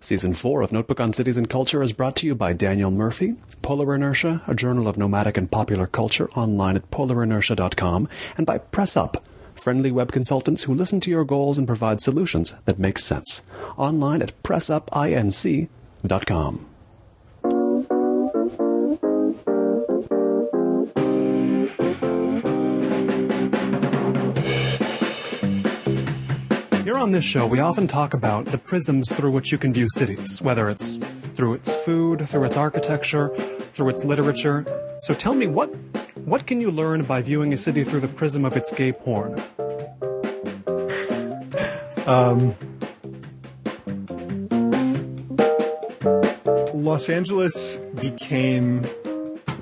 Season 4 of Notebook on Cities and Culture is brought to you by Daniel Murphy, Polar Inertia, a journal of nomadic and popular culture online at polarinertia.com, and by Press Up, friendly web consultants who listen to your goals and provide solutions that make sense. Online at pressupinc.com. Here on this show, we often talk about the prisms through which you can view cities, whether it's through its food, through its architecture, through its literature. So tell me, what can you learn by viewing a city through the prism of its gay porn? Los Angeles became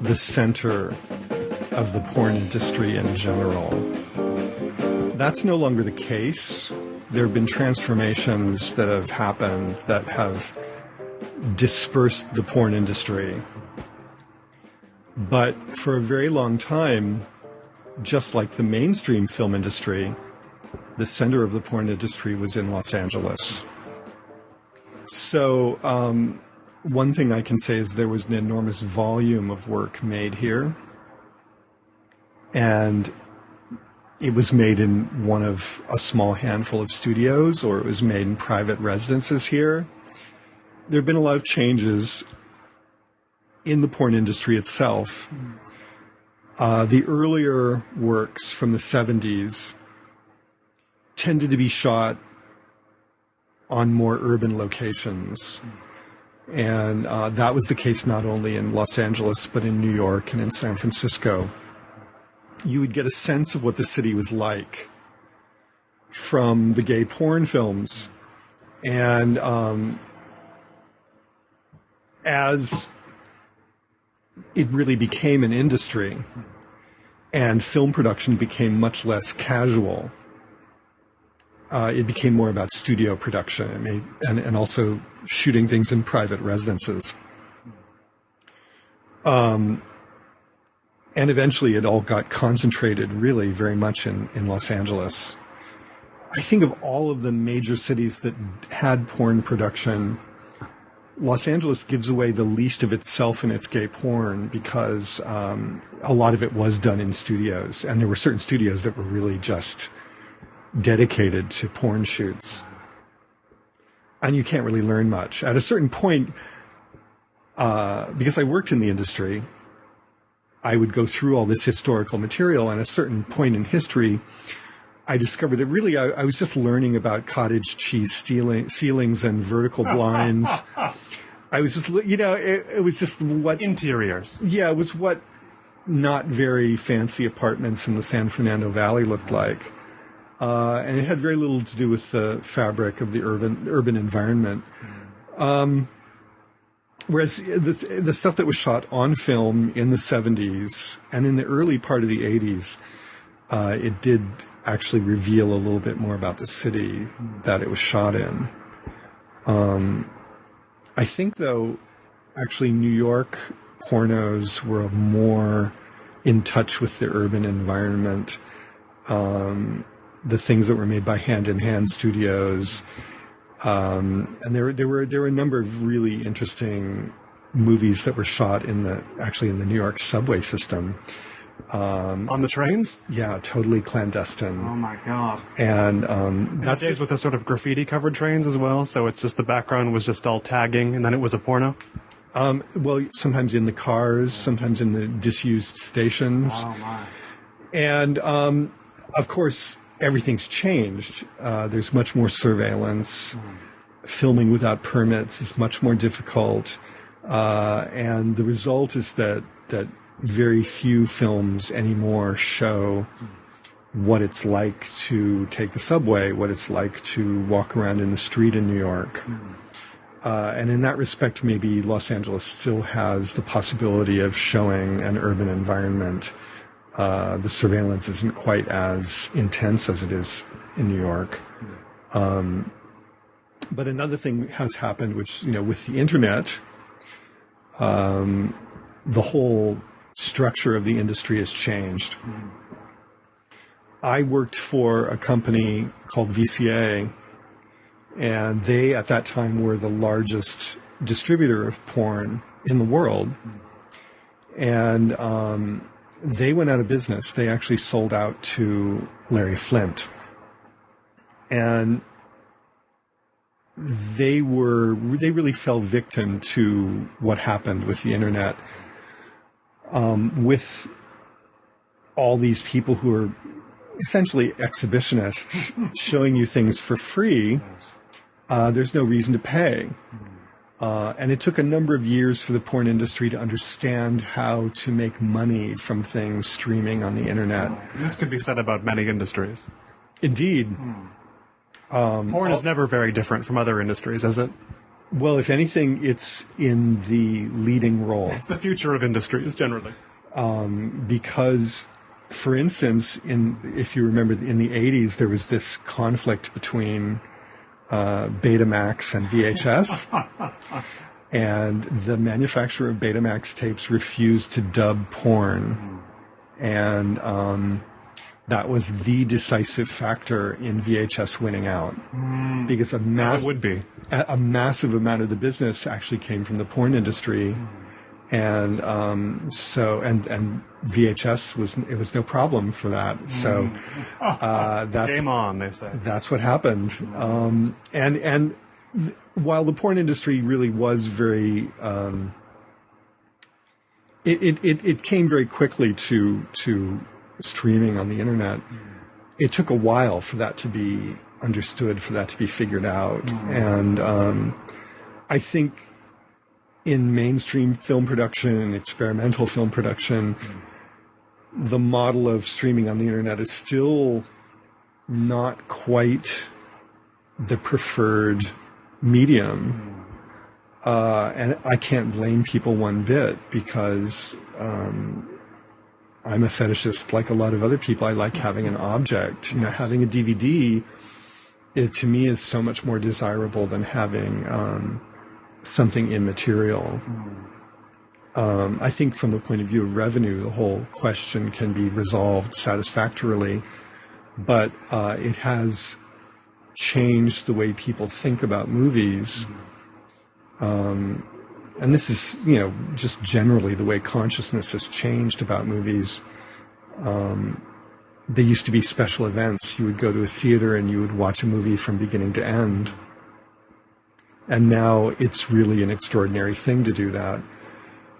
the center of the porn industry in general. That's no longer the case. There have been transformations that have happened that have dispersed the porn industry. But for a very long time, just like the mainstream film industry, the center of the porn industry was in Los Angeles. So one thing I can say is there was an enormous volume of work made here. And it was made in one of a small handful of studios, or it was made in private residences here. There have been a lot of changes in the porn industry itself. The earlier works from the 70s tended to be shot on more urban locations. And that was the case not only in Los Angeles, but in New York and in San Francisco. You would get a sense of what the city was like from the gay porn films. And as it really became an industry and film production became much less casual, it became more about studio production and also shooting things in private residences. And eventually it all got concentrated really very much in Los Angeles. I think of all of the major cities that had porn production, Los Angeles gives away the least of itself in its gay porn because a lot of it was done in studios. And there were certain studios that were really just dedicated to porn shoots. And you can't really learn much. At a certain point, because I worked in the industry, I would go through all this historical material, and at a certain point in history, I discovered that really I was just learning about cottage cheese ceilings and vertical blinds. I was just, it was just what... Interiors. Yeah, it was what not very fancy apartments in the San Fernando Valley looked like. And it had very little to do with the fabric of the urban environment. Whereas the stuff that was shot on film in the 70s and in the early part of the 80s, it did actually reveal a little bit more about the city that it was shot in. I think, though, actually New York pornos were more in touch with the urban environment. The things that were made by hand-in-hand studios. And there were a number of really interesting movies that were shot in the New York subway system. On the trains? Yeah, totally clandestine. Oh my God. And that's days with the sort of graffiti-covered trains as well, so it's just the background was just all tagging, and then it was a porno? Well, sometimes in the cars, sometimes in the disused stations. Oh my. And of course, everything's changed. There's much more surveillance. Filming without permits is much more difficult. And the result is that very few films anymore show what it's like to take the subway, what it's like to walk around in the street in New York. And in that respect, maybe Los Angeles still has the possibility of showing an urban environment. The surveillance isn't quite as intense as it is in New York. But another thing has happened, which, with the internet, the whole structure of the industry has changed. I worked for a company called VCA, And they, at that time, were the largest distributor of porn in the world. And they went out of business. They actually sold out to Larry Flint. And they really fell victim to what happened with the internet. With all these people who are essentially exhibitionists showing you things for free, there's no reason to pay. And it took a number of years for the porn industry to understand how to make money from things streaming on the internet. This could be said about many industries. Indeed. Porn is never very different from other industries, is it? Well, if anything, it's in the leading role. It's the future of industries, generally. Because, for instance, if you remember, in the 80s, there was this conflict between Betamax and VHS. And the manufacturer of Betamax tapes refused to dub porn. And that was the decisive factor in VHS winning out. Because a massive amount of the business actually came from the porn industry. And VHS was no problem for that. So that's game on, they say. That's what happened. While the porn industry really was very, it came very quickly to streaming on the internet. It took a while for that to be understood, for that to be figured out, and I think in mainstream film production and experimental film production, the model of streaming on the internet is still not quite the preferred medium. And I can't blame people one bit, because I'm a fetishist like a lot of other people. I like having an object. You know, having a DVD, to me, is so much more desirable than having something immaterial. I think from the point of view of revenue, the whole question can be resolved satisfactorily, but it has changed the way people think about movies. And this is, just generally the way consciousness has changed about movies. They used to be special events. You would go to a theater and you would watch a movie from beginning to end. And now it's really an extraordinary thing to do that.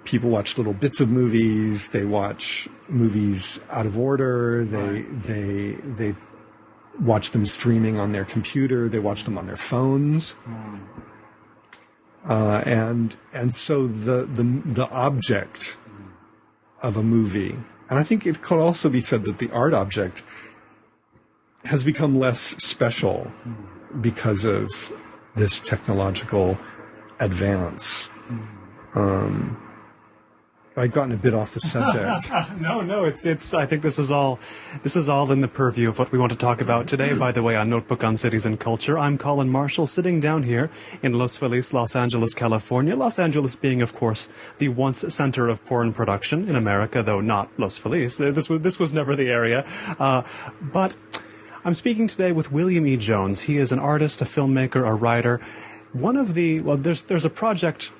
People watch little bits of movies. They watch movies out of order. They watch them streaming on their computer. They watch them on their phones. And so the object of a movie, and I think it could also be said that the art object has become less special because of this technological advance. I've gotten a bit off the subject. No, it's. I think this is all in the purview of what we want to talk about today. By the way, on Notebook on Cities and Culture, I'm Colin Marshall, sitting down here in Los Feliz, Los Angeles, California. Los Angeles being, of course, the once center of porn production in America, though not Los Feliz. This was never the area, but I'm speaking today with William E. Jones. He is an artist, a filmmaker, a writer. There's a project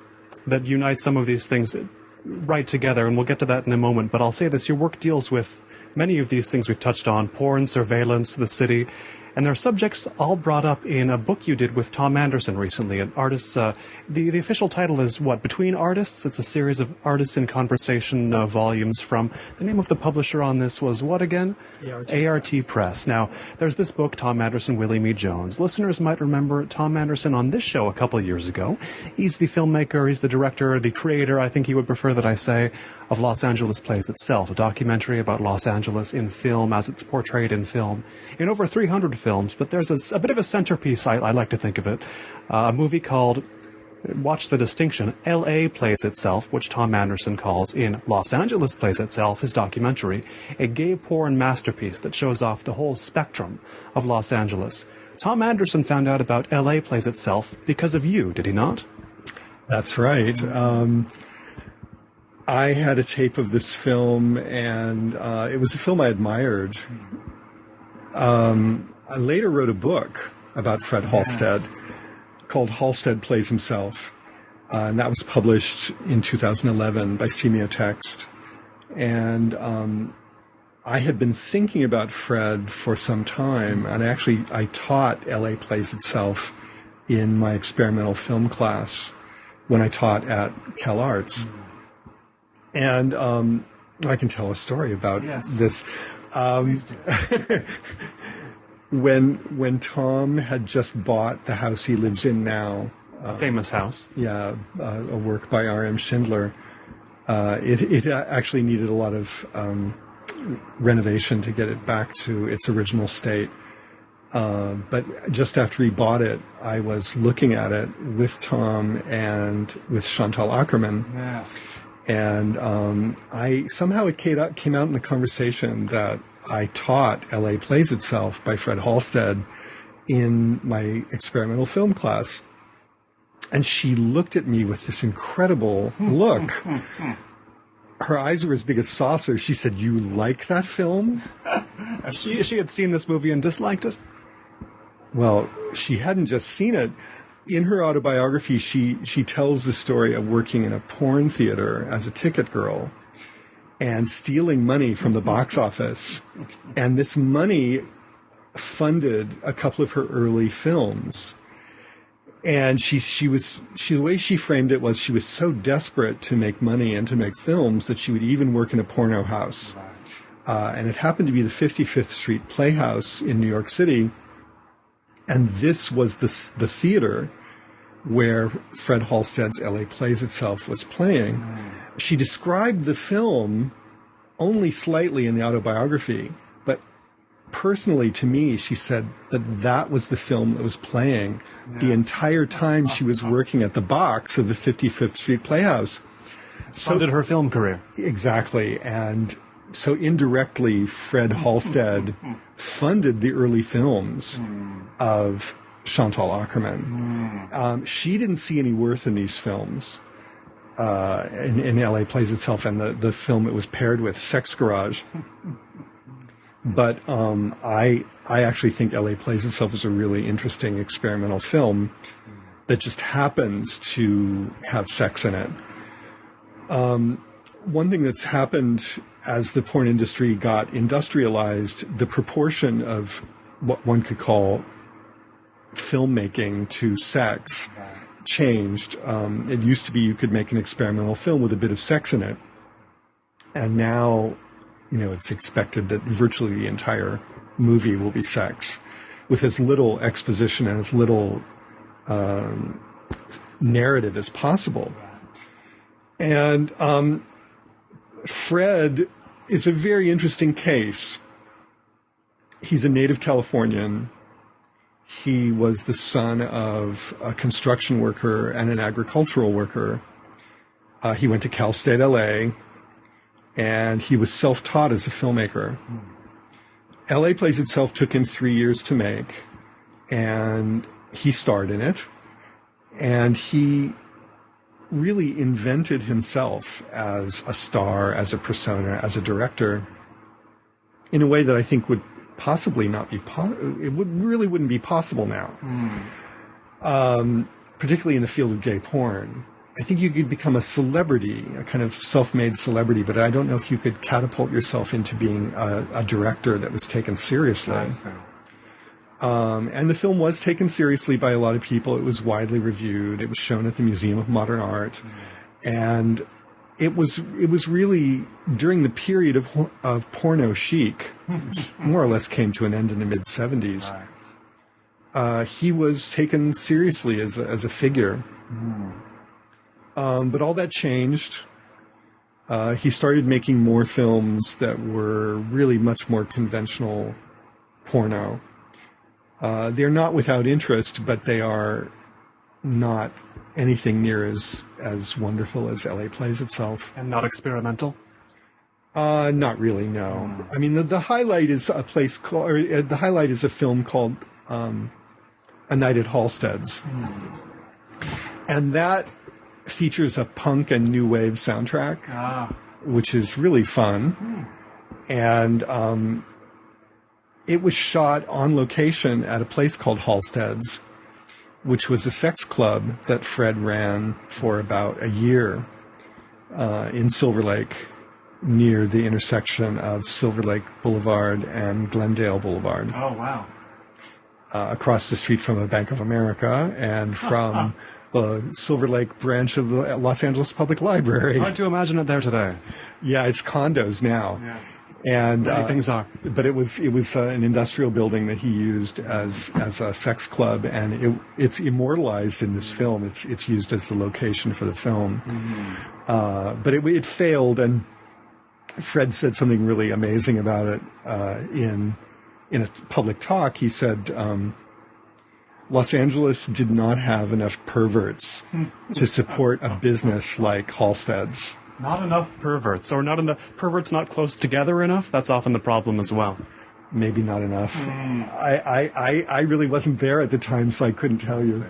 that unites some of these things right together, and we'll get to that in a moment. But I'll say this: your work deals with many of these things we've touched on: porn, surveillance, the city. And there are subjects all brought up in a book you did with Thom Andersen recently. An artist, the official title is what? Between Artists? It's a series of artists in conversation volumes from, the name of the publisher on this was what again? ART Press. Now, there's this book, Thom Andersen, William E. Jones. Listeners might remember Thom Andersen on this show a couple of years ago. He's the filmmaker, he's the director, the creator, I think he would prefer that I say, of Los Angeles Plays Itself, a documentary about Los Angeles in film as it's portrayed in film. In over 300 films, but there's a bit of a centerpiece, I like to think of it, a movie called, watch the distinction, L.A. Plays Itself, which Thom Andersen calls in Los Angeles Plays Itself, his documentary, a gay porn masterpiece that shows off the whole spectrum of Los Angeles. Thom Andersen found out about L.A. Plays Itself because of you, did he not? That's right. I had a tape of this film, and it was a film I admired. I later wrote a book about Fred Halsted. called Halsted Plays Himself, and that was published in 2011 by Semiotext. And I had been thinking about Fred for some time, and I taught LA Plays Itself in my experimental film class when I taught at Cal Arts. And I can tell a story about this. When Thom had just bought the house he lives in now, a famous house, a work by R.M. Schindler, it actually needed a lot of renovation to get it back to its original state. But just after he bought it, I was looking at it with Thom and with Chantal Akerman. Yes. And it came out in the conversation that I taught L.A. Plays Itself by Fred Halsted in my experimental film class. And she looked at me with this incredible look. Her eyes were as big as saucers. She said, "You like that film?" She had seen this movie and disliked it? Well, she hadn't just seen it. In her autobiography, she tells the story of working in a porn theater as a ticket girl and stealing money from the box office. And this money funded a couple of her early films. And the way she framed it was she was so desperate to make money and to make films that she would even work in a porno house. And it happened to be the 55th Street Playhouse in New York City. And this was the theater where Fred Halsted's L.A. Plays Itself was playing. She described the film only slightly in the autobiography, but personally to me, she said that was the film that was playing the entire time she was working at the box of the 55th Street Playhouse. So did her film career. Exactly. And so indirectly, Fred Halsted funded the early films of Chantal Akerman. She didn't see any worth in these films in L.A. Plays Itself and the film it was paired with, Sex Garage. But I actually think L.A. Plays Itself is a really interesting experimental film that just happens to have sex in it. One thing that's happened as the porn industry got industrialized, the proportion of what one could call filmmaking to sex changed. It used to be you could make an experimental film with a bit of sex in it. And now, it's expected that virtually the entire movie will be sex with as little exposition and as little narrative as possible. And Fred is a very interesting case. He's a native Californian. He was the son of a construction worker and an agricultural worker. He went to Cal State LA, and he was self-taught as a filmmaker. LA Plays Itself took him 3 years to make, and he starred in it. And he really invented himself as a star, as a persona, as a director, in a way that I think would possibly not be wouldn't be possible now. Particularly in the field of gay porn. I think you could become a celebrity, a kind of self-made celebrity, but I don't know if you could catapult yourself into being a director that was taken seriously. And the film was taken seriously by a lot of people. It was widely reviewed. It was shown at the Museum of Modern Art. And it was really during the period of porno chic, which more or less came to an end in the mid-'70s. He was taken seriously as a figure. But all that changed. He started making more films that were really much more conventional porno. They're not without interest, but they are not anything near as wonderful as L.A. Plays Itself. And not experimental? Not really, no. I mean, the highlight is a film called A Night at Halsted's. And that features a punk and new wave soundtrack, which is really fun. And it was shot on location at a place called Halsted's. which was a sex club that Fred ran for about a year in Silver Lake, near the intersection of Silver Lake Boulevard and Glendale Boulevard. Oh, wow. Across the street from a Bank of America and from the Silver Lake branch of the Los Angeles Public Library. Hard to imagine it there today. Yeah, it's condos now. Yes. And many things are. But it was an industrial building that he used as a sex club, and it's immortalized in this film. It's used as the location for the film. Mm-hmm. But it failed, and Fred said something really amazing about it in a public talk. He said, Los Angeles did not have enough perverts to support a business like Halsted's. Not enough perverts, or not enough perverts not close together enough? That's often the problem as well. Maybe not enough. I really wasn't there at the time, so I couldn't tell you.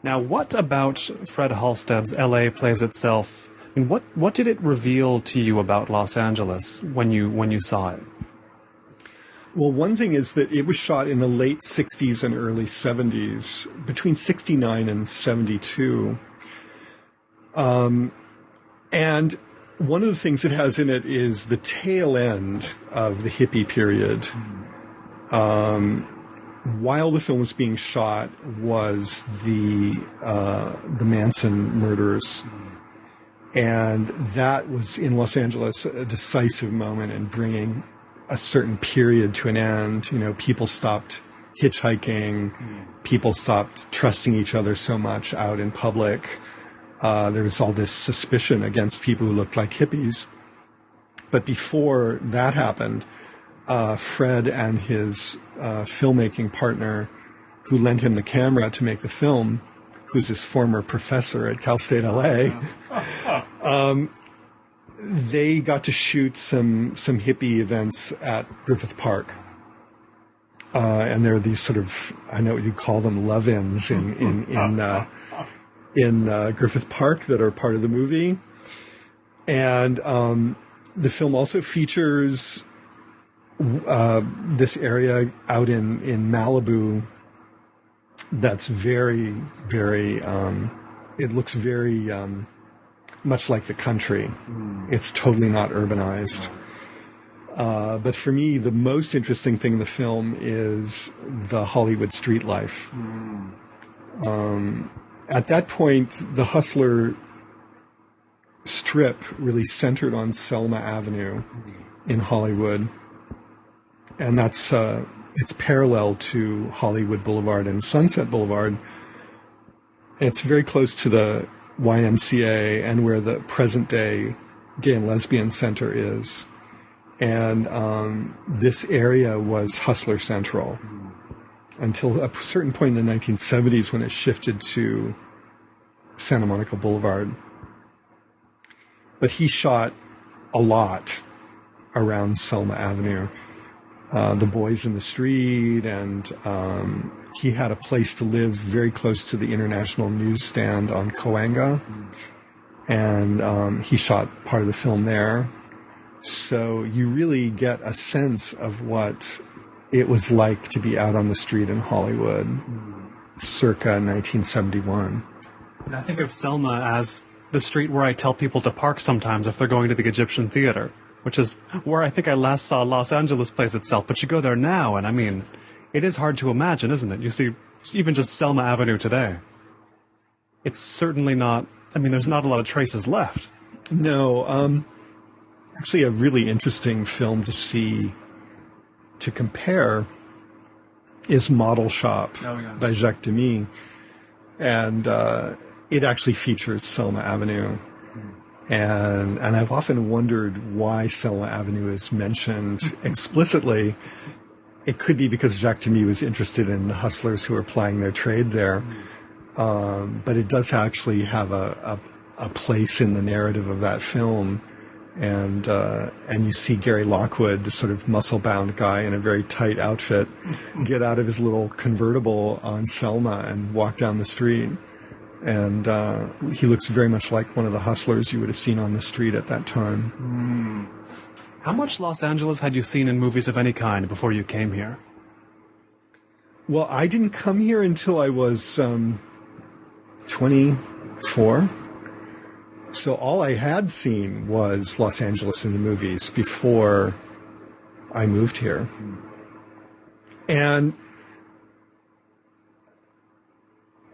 Now, what about Fred Halsted's LA Plays Itself? I mean, what did it reveal to you about Los Angeles when you saw it? Well, one thing is that it was shot in the late 60s and early 70s, between 69 and 72. And one of the things it has in it is the tail end of the hippie period. While the film was being shot was the Manson murders. And that was, in Los Angeles, a decisive moment in bringing a certain period to an end. You know, people stopped hitchhiking. People stopped trusting each other so much out in public. There was all this suspicion against people who looked like hippies. But before that happened, Fred and his filmmaking partner, who lent him the camera to make the film, who's his former professor at Cal State LA, they got to shoot some hippie events at Griffith Park. And there are these sort of, I know what you call them, love-ins in Griffith Park that are part of the movie. And the film also features this area out in Malibu that's very, very, it looks very much like the country. It's totally not urbanized. But for me, the most interesting thing in the film is the Hollywood street life. At that point, the Hustler strip really centered on Selma Avenue in Hollywood. And that's it's parallel to Hollywood Boulevard and Sunset Boulevard. It's very close to the YMCA and where the present-day Gay and Lesbian Center is. And this area was Hustler Central until a certain point in the 1970s when it shifted to Santa Monica Boulevard. But he shot a lot around Selma Avenue. The Boys in the Street, and he had a place to live very close to the International Newsstand on Cahuenga, and he shot part of the film there. So you really get a sense of what it was like to be out on the street in Hollywood circa 1971. And I think of Selma as the street where I tell people to park sometimes if they're going to the Egyptian Theater, which is where I think I last saw Los Angeles Plays Itself. But you go there now, and I mean, it is hard to imagine, isn't it? You see, even just Selma Avenue today. It's certainly not, I mean, there's not a lot of traces left. No, actually a really interesting film to see, to compare, is Model Shop by Jacques Demy. And it actually features Selma Avenue. And I've often wondered why Selma Avenue is mentioned explicitly. It could be because Jacques Demy was interested in the hustlers who were plying their trade there. But it does actually have a place in the narrative of that film. And you see Gary Lockwood, this sort of muscle-bound guy in a very tight outfit, get out of his little convertible on Selma and walk down the street. And he looks very much like one of the hustlers you would have seen on the street at that time. How much Los Angeles had you seen in movies of any kind before you came here? Well, I didn't come here until I was 24. So all I had seen was Los Angeles in the movies before I moved here. And,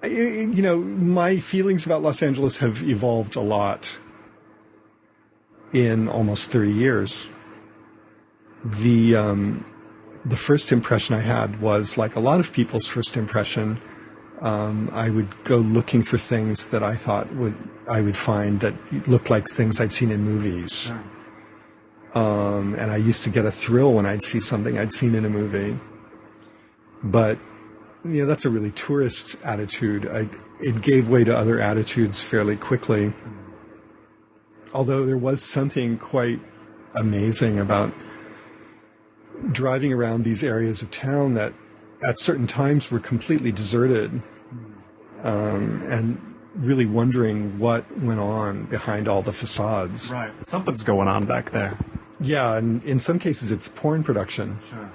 you know, my feelings about Los Angeles have evolved a lot in almost 30 years. The first impression I had was like a lot of people's first impression. I would go looking for things that I thought I would find that looked like things I'd seen in movies. Sure. And I used to get a thrill when I'd see something I'd seen in a movie. But, you know, that's a really tourist attitude. It gave way to other attitudes fairly quickly. Although there was something quite amazing about driving around these areas of town that at certain times were completely deserted, and really wondering what went on behind all the facades. Right. Something's going on back there. Yeah, and in some cases it's porn production. Sure.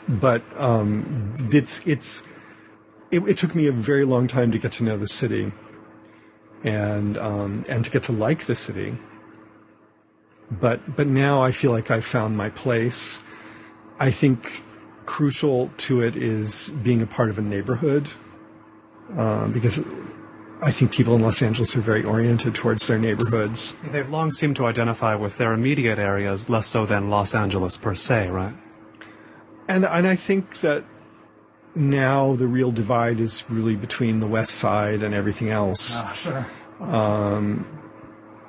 But it took me a very long time to get to know the city and to get to like the city. But now I feel like I've found my place. I think crucial to it is being a part of a neighborhood, because I think people in Los Angeles are very oriented towards their neighborhoods. They've long seemed to identify with their immediate areas, less so than Los Angeles per se, right? And I think that now the real divide is really between the West Side and everything else. Ah, sure.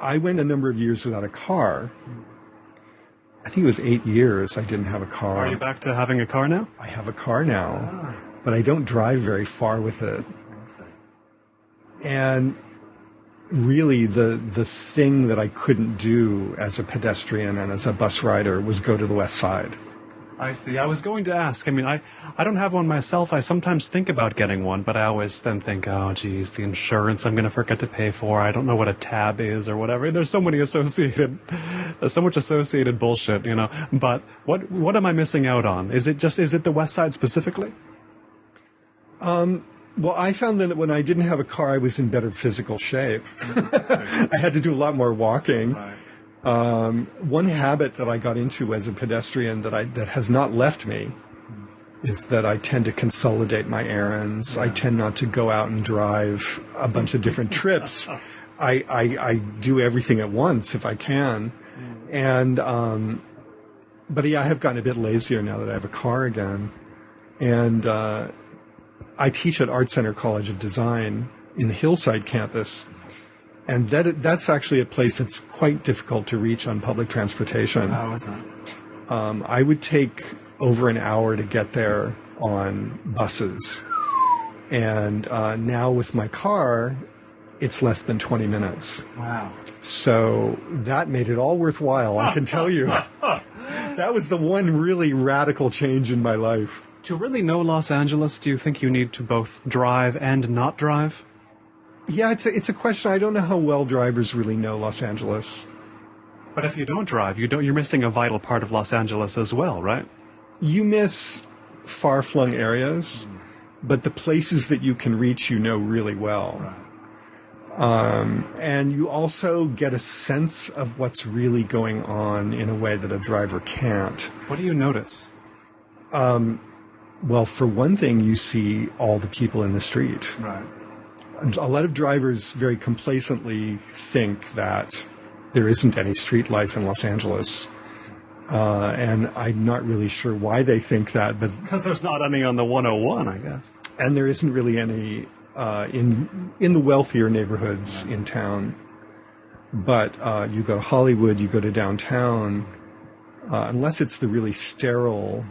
I went a number of years without a car. I think it was 8 years I didn't have a car. Are you back to having a car now? I have a car now, but I don't drive very far with it. And really the thing that I couldn't do as a pedestrian and as a bus rider was go to the West Side. I see. I was going to ask. I mean, I don't have one myself. I sometimes think about getting one, but I always then think, oh, geez, the insurance I'm going to forget to pay for. I don't know what a tab is or whatever. There's so much associated bullshit, you know. But what am I missing out on? Is it the West Side specifically? Well, I found that when I didn't have a car, I was in better physical shape. I had to do a lot more walking. Right. One habit that I got into as a pedestrian that has not left me is that I tend to consolidate my errands. I tend not to go out and drive a bunch of different trips. I do everything at once if I can. And, but yeah, I have gotten a bit lazier now that I have a car again. And, I teach at Art Center College of Design in the Hillside campus. And that's actually a place that's quite difficult to reach on public transportation. How is that? I would take over an hour to get there on buses. And now with my car, it's less than 20 minutes. Wow. So that made it all worthwhile, I can tell you. That was the one really radical change in my life. To really know Los Angeles, do you think you need to both drive and not drive? Yeah, it's a question. I don't know how well drivers really know Los Angeles. But if you don't drive, you're missing a vital part of Los Angeles as well, right? You miss far-flung areas, but the places that you can reach, you know really well. Right. And you also get a sense of what's really going on in a way that a driver can't. What do you notice? Well, for one thing, you see all the people in the street. Right. A lot of drivers very complacently think that there isn't any street life in Los Angeles. And I'm not really sure why they think that. But because there's not any on the 101, I guess. And there isn't really any in the wealthier neighborhoods in town. But you go to Hollywood, you go to downtown, unless it's the really sterile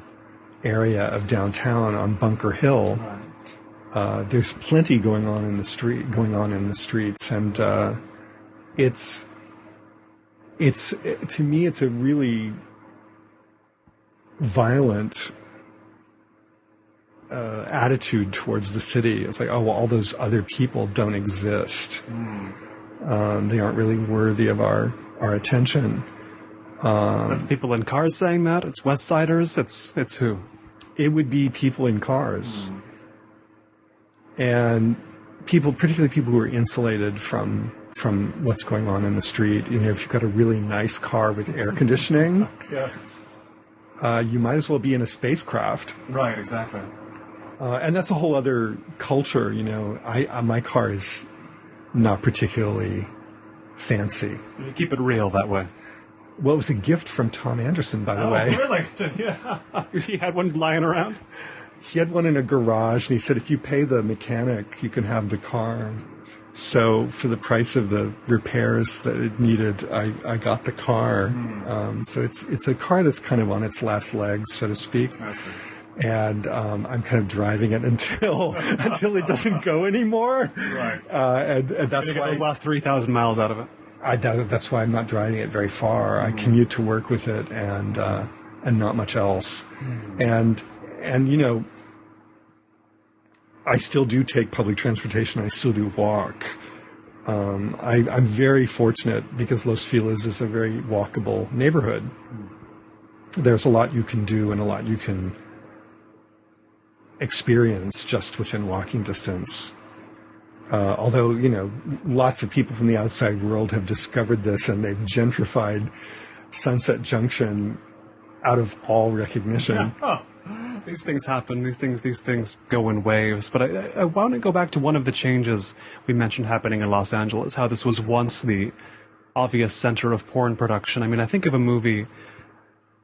area of downtown on Bunker Hill. Right. There's plenty going on in the streets, and it's to me it's a really violent attitude towards the city. It's like, oh, well, all those other people don't exist. They aren't really worthy of our attention. That's people in cars saying that? It's West Siders? It's who? it would be people in cars. And people, particularly people who are insulated from what's going on in the street. You know, if you've got a really nice car with air conditioning, Yes. You might as well be in a spacecraft. Right, exactly. And that's a whole other culture, you know. My car is not particularly fancy. You keep it real that way. Well, it was a gift from Thom Andersen, by the way. Really? Yeah. He had one lying around? He had one in a garage, and he said, if you pay the mechanic, you can have the car. So for the price of the repairs that it needed, I got the car. So it's a car that's kind of on its last legs, so to speak. I see. And I'm kind of driving it until it doesn't go anymore. Right. And that's Get why those last 3,000 miles out of it. that's why I'm not driving it very far. I commute to work with it, and not much else. And you know, I still do take public transportation. I still do walk. I'm very fortunate because Los Feliz is a very walkable neighborhood. There's a lot you can do and a lot you can experience just within walking distance. Although, you know, lots of people from the outside world have discovered this, and they've gentrified Sunset Junction out of all recognition. These things happen. These things go in waves. But I want to go back to one of the changes we mentioned happening in Los Angeles, how this was once the obvious center of porn production. I mean, I think of a movie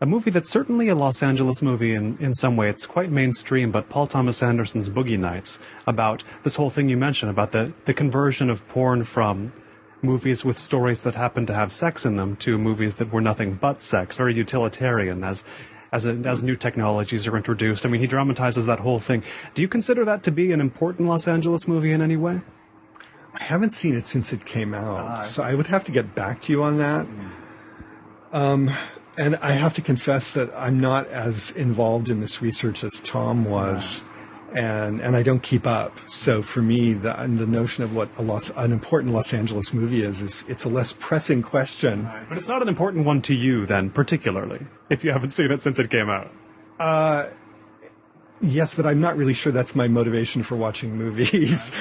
that's certainly a Los Angeles movie in some way. It's quite mainstream, but Paul Thomas Anderson's Boogie Nights, about this whole thing you mentioned, about the conversion of porn from movies with stories that happen to have sex in them to movies that were nothing but sex, very utilitarian as new technologies are introduced. I mean, he dramatizes that whole thing. Do you consider that to be an important Los Angeles movie in any way? I haven't seen it since it came out, so I would have to get back to you on that. And I have to confess that I'm not as involved in this research as Tom was, and I don't keep up. So for me, the notion of what an important Los Angeles movie is it's a less pressing question. Right. But it's not an important one to you, then, particularly, if you haven't seen it since it came out. Yes, but I'm not really sure that's my motivation for watching movies.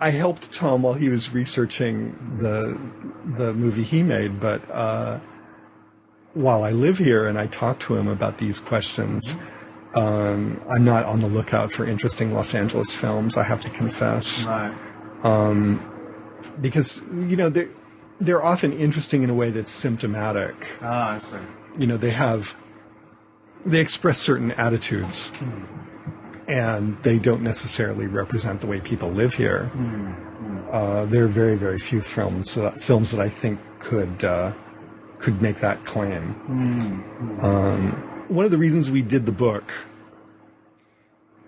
I helped Tom while he was researching the movie he made, but while I live here and I talk to him about these questions, I'm not on the lookout for interesting Los Angeles films, I have to confess. Right. Because, you know, they're often interesting in a way that's symptomatic. I see. You know, they express certain attitudes. And they don't necessarily represent the way people live here. There are very, very few films that I think could make that claim. One of the reasons we did the book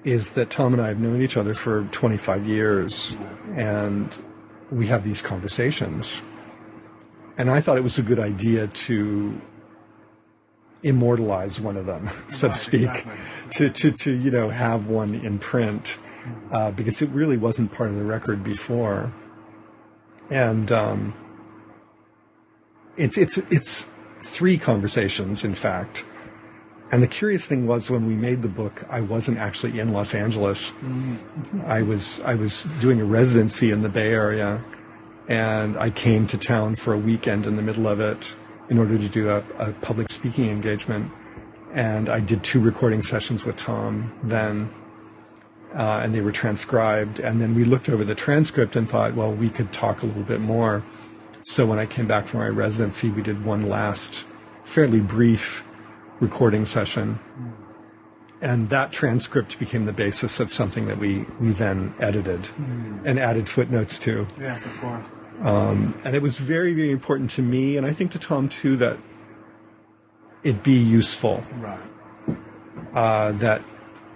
is that Tom and I have known each other for 25 years, and we have these conversations. And I thought it was a good idea to immortalize one of them, so to speak, exactly. to you know, have one in print, because it really wasn't part of the record before. And it's 3 conversations, in fact. And the curious thing was, when we made the book, I wasn't actually in Los Angeles. I was doing a residency in the Bay Area, and I came to town for a weekend in the middle of it in order to do a public speaking engagement. And I did 2 recording sessions with Tom then, and they were transcribed. And then we looked over the transcript and thought, well, we could talk a little bit more. So when I came back from my residency, we did one last fairly brief recording session. And that transcript became the basis of something that we then edited and added footnotes to. Yes, of course. And it was very, very important to me, and I think to Tom too, that it be useful. Right. That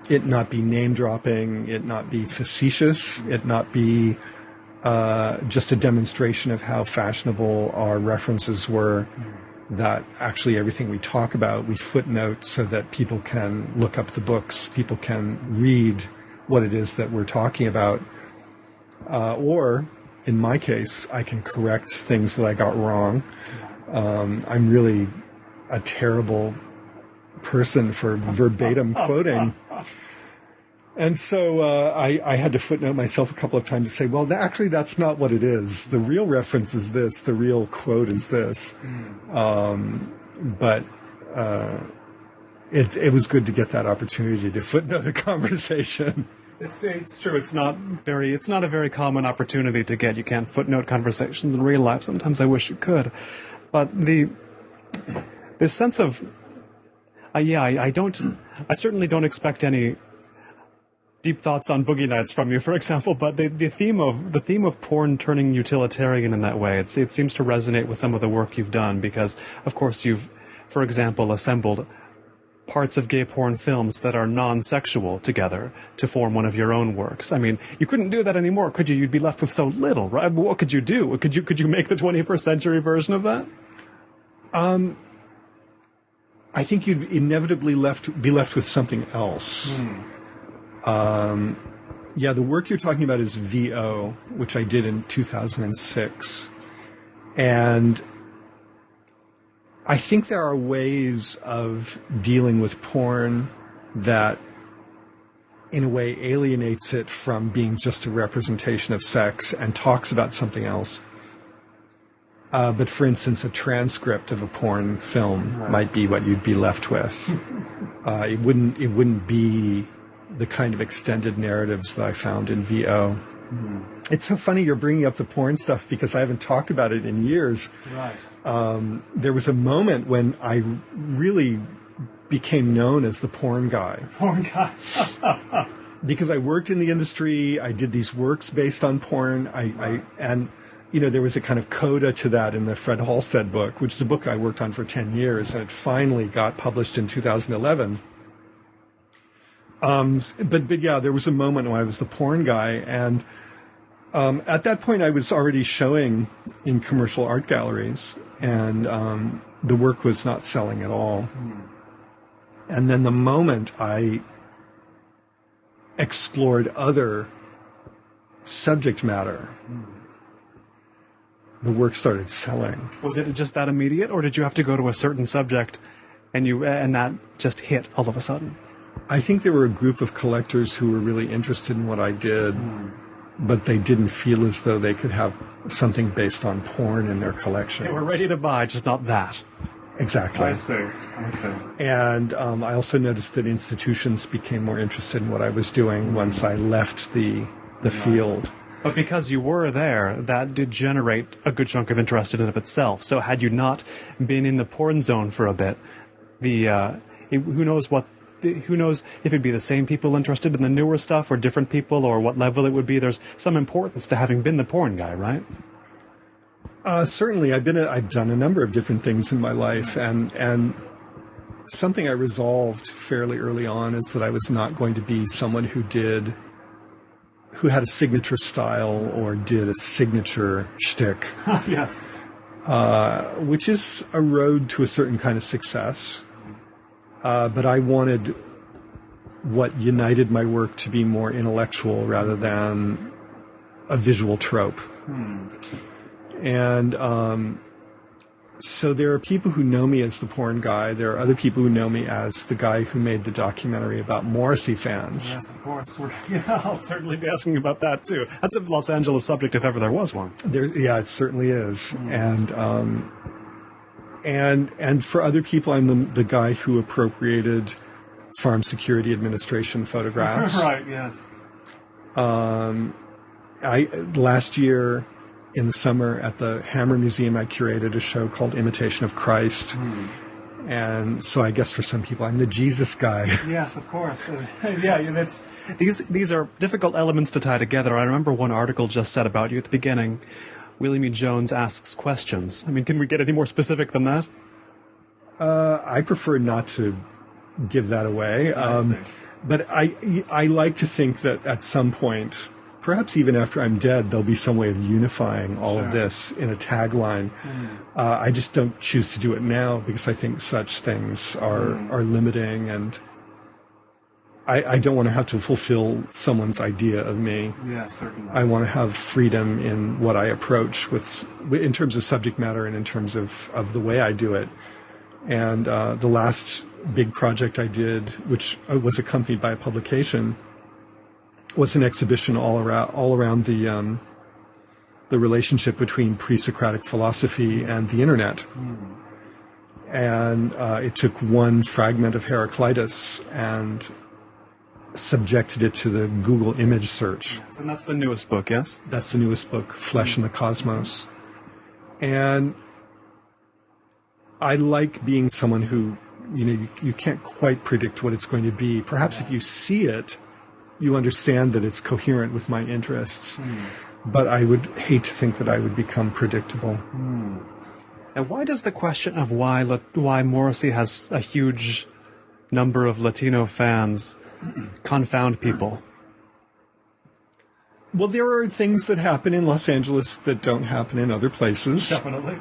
it not be name dropping, it not be facetious, it not be just a demonstration of how fashionable our references were. That actually everything we talk about, we footnote so that people can look up the books, people can read what it is that we're talking about. Or, in my case, I can correct things that I got wrong. I'm really a terrible person for verbatim quoting. And so I had to footnote myself a couple of times to say, well, actually, that's not what it is. The real reference is this. The real quote is this. But it was good to get that opportunity to footnote the conversation. It's true. It's not a very common opportunity to get. You can't footnote conversations in real life. Sometimes I wish you could. But this sense of, I certainly don't expect any deep thoughts on boogie nights from you, for example, but the theme of porn turning utilitarian in that way, it seems to resonate with some of the work you've done, because of course you've, for example, assembled parts of gay porn films that are non-sexual together to form one of your own works. I mean, you couldn't do that anymore, could you? You'd be left with so little, right? What could you do? Could you make the 21st century version of that? I think you'd inevitably be left with something else. The work you're talking about is VO, which I did in 2006. And I think there are ways of dealing with porn that, in a way, alienates it from being just a representation of sex and talks about something else. But for instance, a transcript of a porn film might be what you'd be left with. It wouldn't be the kind of extended narratives that I found in VO. It's so funny you're bringing up the porn stuff, because I haven't talked about it in years. Right. There was a moment when I really became known as the porn guy. Porn guy. Because I worked in the industry, I did these works based on porn, and there was a kind of coda to that in the Fred Halsted book, which is a book I worked on for 10 years, and it finally got published in 2011. But yeah, there was a moment when I was the porn guy, and at that point I was already showing in commercial art galleries, and the work was not selling at all. And then the moment I explored other subject matter, the work started selling. Was it just that immediate, or did you have to go to a certain subject and that just hit all of a sudden? I think there were a group of collectors who were really interested in what I did, but they didn't feel as though they could have something based on porn in their collection. They were ready to buy, just not that. Exactly. I see. And I also noticed that institutions became more interested in what I was doing once I left the field. But because you were there, that did generate a good chunk of interest in and of itself. So had you not been in the porn zone for a bit, who knows if it'd be the same people interested in the newer stuff or different people, or what level it would be. There's some importance to having been the porn guy, right? Certainly. I've done a number of different things in my life, and something I resolved fairly early on is that I was not going to be someone who had a signature style or did a signature shtick. Yes. Which is a road to a certain kind of success. But I wanted what united my work to be more intellectual rather than a visual trope. And so there are people who know me as the porn guy. There are other people who know me as the guy who made the documentary about Morrissey fans. Yes, of course. I'll certainly be asking about that, too. That's a Los Angeles subject if ever there was one. Yeah, it certainly is. And for other people, I'm the guy who appropriated Farm Security Administration photographs. Right, yes. Last year in the summer at the Hammer Museum, I curated a show called Imitation of Christ. And so I guess for some people, I'm the Jesus guy. Yes, of course. These are difficult elements to tie together. I remember one article just said about you at the beginning, William E. Jones asks questions. I mean, can we get any more specific than that? I prefer not to give that away. But I like to think that at some point, perhaps even after I'm dead, there'll be some way of unifying all of this in a tagline. I just don't choose to do it now because I think such things are limiting, and I don't want to have to fulfill someone's idea of me. Yeah, certainly. I want to have freedom in what I approach in terms of subject matter and in terms of the way I do it. And the last big project I did, which was accompanied by a publication, was an exhibition all around the relationship between pre-Socratic philosophy and the internet. And it took one fragment of Heraclitus and subjected it to the Google image search. Yes, and that's the newest book, yes? That's the newest book, Flesh and the Cosmos. And I like being someone who, you can't quite predict what it's going to be. Perhaps if you see it, you understand that it's coherent with my interests. But I would hate to think that I would become predictable. And why does the question of why Morrissey has a huge number of Latino fans confound people? Well, there are things that happen in Los Angeles that don't happen in other places. Definitely.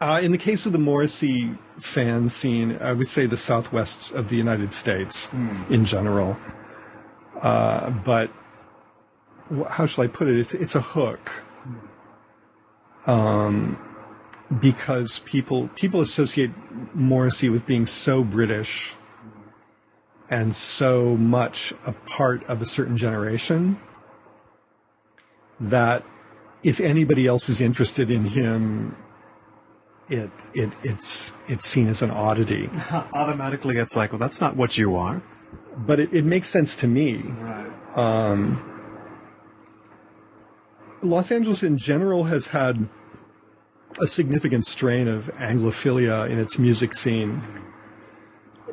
In the case of the Morrissey fan scene, I would say the southwest of the United States in general. But how shall I put it? It's a hook. Because people associate Morrissey with being so British and so much a part of a certain generation that if anybody else is interested in him, it's seen as an oddity. Automatically, it's like, well, that's not what you are. But it makes sense to me. Right. Los Angeles in general has had a significant strain of Anglophilia in its music scene.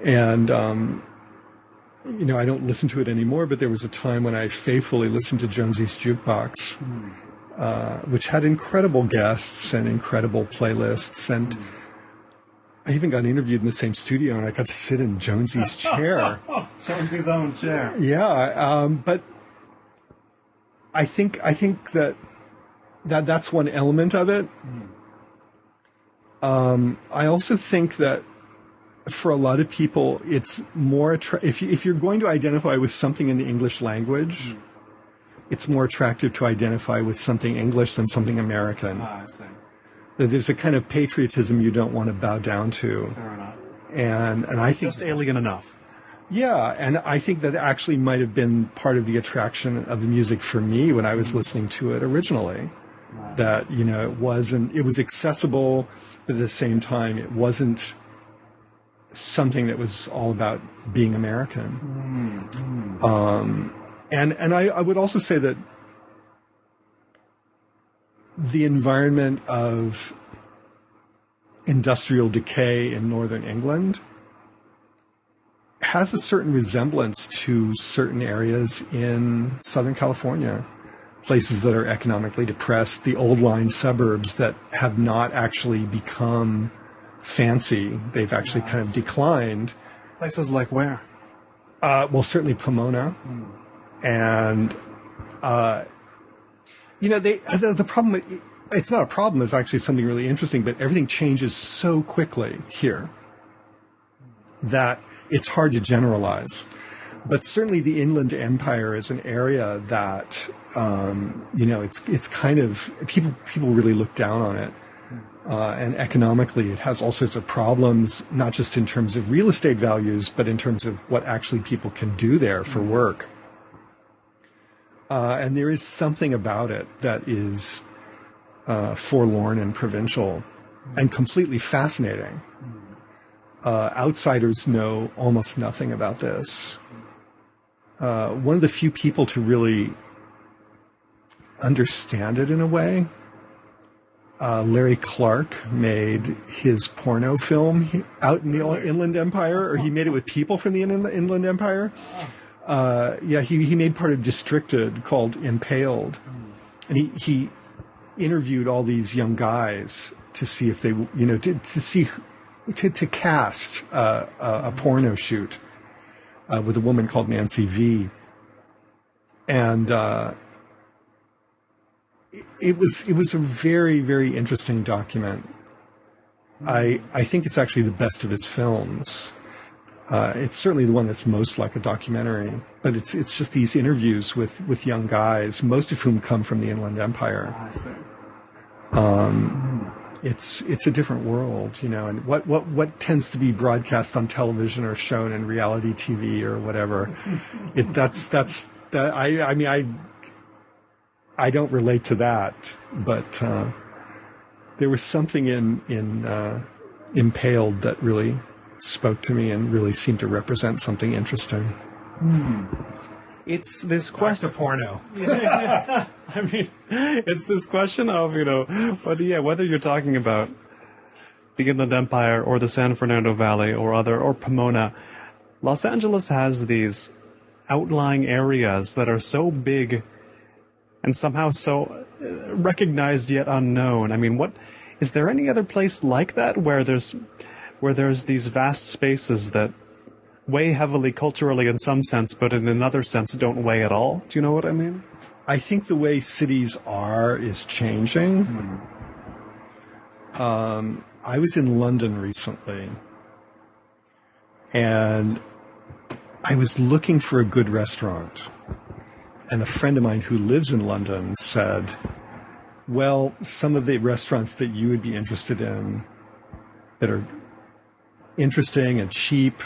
And, I don't listen to it anymore, but there was a time when I faithfully listened to Jonesy's Jukebox, which had incredible guests and incredible playlists. And I even got interviewed in the same studio, and I got to sit in Jonesy's chair. Jonesy's own chair. Yeah, but I think that's one element of it. I also think that for a lot of people, it's more if you're going to identify with something in the English language, it's more attractive to identify with something English than something American. I see. That there's a kind of patriotism you don't want to bow down to. Fair enough. And I think just alien enough. Yeah, and I think that actually might have been part of the attraction of the music for me when I was listening to it originally. Right. That, it was accessible, but at the same time, it wasn't something that was all about being American. And I would also say that the environment of industrial decay in northern England has a certain resemblance to certain areas in Southern California, places that are economically depressed, the old line suburbs that have not actually become fancy. They've actually kind of declined. Places like where? Well, certainly Pomona. And, the problem, it's not a problem, it's actually something really interesting, but everything changes so quickly here that it's hard to generalize. But certainly the Inland Empire is an area that, it's kind of, people really look down on it. And economically, it has all sorts of problems, not just in terms of real estate values, but in terms of what actually people can do there for work. And there is something about it that is forlorn and provincial and completely fascinating. Outsiders know almost nothing about this. One of the few people to really understand it in a way, Larry Clark made his porno film out in the Inland Empire, or he made it with people from the Inland Empire. He made part of Districted called Impaled. And he interviewed all these young guys to see if they, to cast a porno shoot with a woman called Nancy V. And it was a very, very interesting document. I think it's actually the best of his films. It's certainly the one that's most like a documentary, but it's just these interviews with young guys, most of whom come from the Inland Empire. I see. it's a different world, and what tends to be broadcast on television or shown in reality TV or whatever. I don't relate to that, but there was something in Impaled that really spoke to me and really seemed to represent something interesting. It's this question of porno. I mean, it's this question of, whether you're talking about the Inland Empire or the San Fernando Valley or Pomona, Los Angeles has these outlying areas that are so big and somehow so recognized yet unknown. I mean, is there any other place like that where there's these vast spaces that weigh heavily culturally in some sense, but in another sense don't weigh at all? Do you know what I mean? I think the way cities are is changing. I was in London recently, and I was looking for a good restaurant. And a friend of mine who lives in London said, well, some of the restaurants that you would be interested in that are interesting and cheap,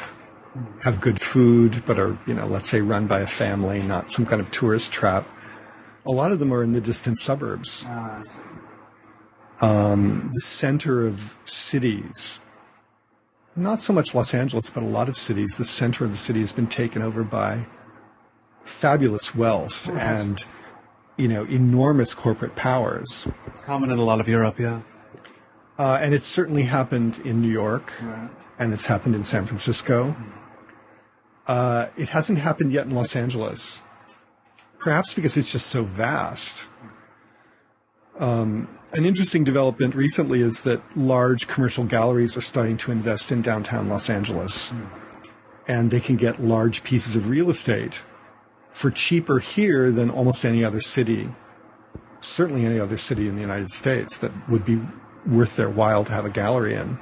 have good food, but are, let's say run by a family, not some kind of tourist trap. A lot of them are in the distant suburbs. The center of cities, not so much Los Angeles, but a lot of cities, the center of the city has been taken over by fabulous wealth and, enormous corporate powers. It's common in a lot of Europe, yeah. And it's certainly happened in New York, and it's happened in San Francisco. It hasn't happened yet in Los Angeles, perhaps because it's just so vast. An interesting development recently is that large commercial galleries are starting to invest in downtown Los Angeles, and they can get large pieces of real estate for cheaper here than almost any other city, certainly any other city in the United States that would be worth their while to have a gallery in.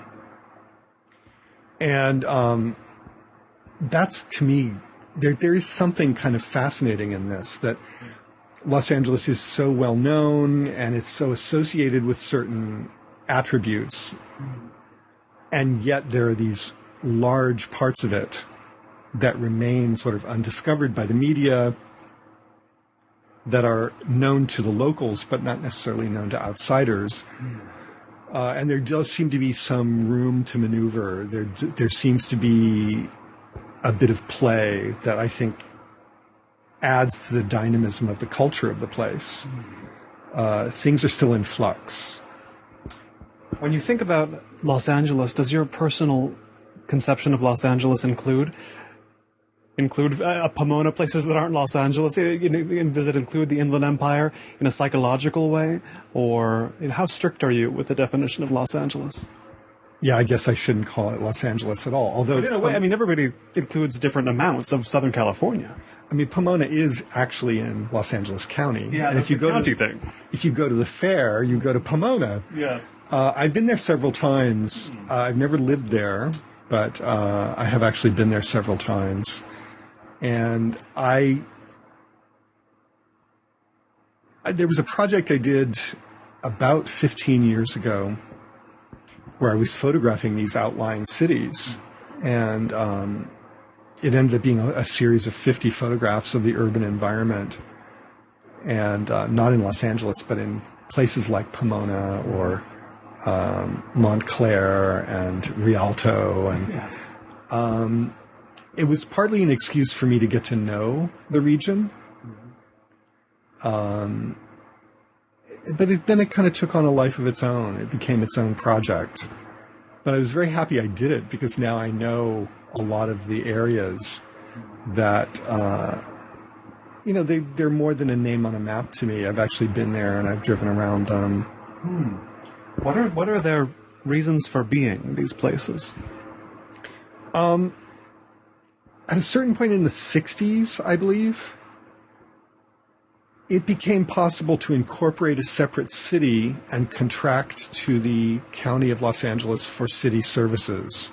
And that's, to me, there is something kind of fascinating in this, that Los Angeles is so well known and it's so associated with certain attributes, and yet there are these large parts of it that remain sort of undiscovered by the media, that are known to the locals but not necessarily known to outsiders. And there does seem to be some room to maneuver. There seems to be a bit of play that I think adds to the dynamism of the culture of the place. Things are still in flux. When you think about Los Angeles, does your personal conception of Los Angeles include Pomona, places that aren't Los Angeles? Does it include the Inland Empire in a psychological way? Or how strict are you with the definition of Los Angeles? Yeah, I guess I shouldn't call it Los Angeles at all. Although, but in a way, everybody includes different amounts of Southern California. Pomona is actually in Los Angeles County. Yeah, and if you go to the fair, you go to Pomona. Yes. I've been there several times. I've never lived there, but I have actually been there several times. And there was a project I did about 15 years ago where I was photographing these outlying cities, and it ended up being a series of 50 photographs of the urban environment, and not in Los Angeles, but in places like Pomona or Montclair and Rialto. And yes. It was partly an excuse for me to get to know the region. But then it kind of took on a life of its own. It became its own project. But I was very happy I did it, because now I know a lot of the areas that, they're more than a name on a map to me. I've actually been there and I've driven around them. What are their reasons for being, these places? At a certain point in the 60s, I believe, it became possible to incorporate a separate city and contract to the County of Los Angeles for city services.